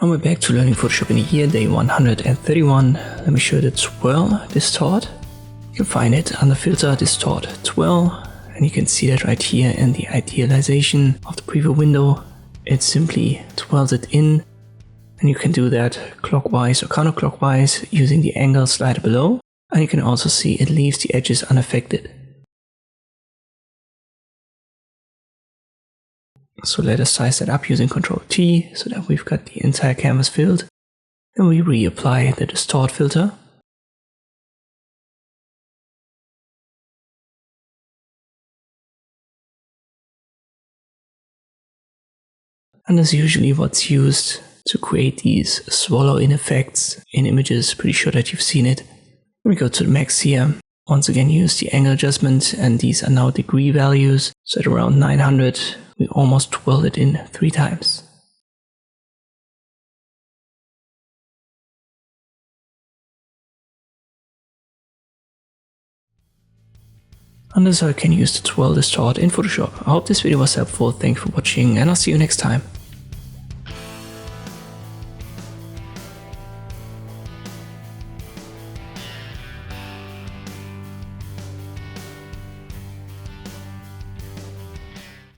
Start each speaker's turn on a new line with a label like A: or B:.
A: And we're back to learning Photoshop in a year, day 131. Let me show you the Twirl Distort. You can find it under Filter, Distort, Twirl. And you can see that right here in the idealization of the preview window. It simply twirls it in. And you can do that clockwise or counterclockwise using the angle slider below. And you can also see it leaves the edges unaffected. So let us size that up using Ctrl T so that we've got the entire canvas filled. Then we reapply the distort filter. And that's usually what's used to create these swallow-in effects in images. Pretty sure that you've seen it. When we go to the max here, once again use the angle adjustment, and these are now degree values. So at around 900, we almost twirled it in 3 times. And that's how I can use the Twirl Distort in Photoshop. I hope this video was helpful. Thanks for watching, and I'll see you next time.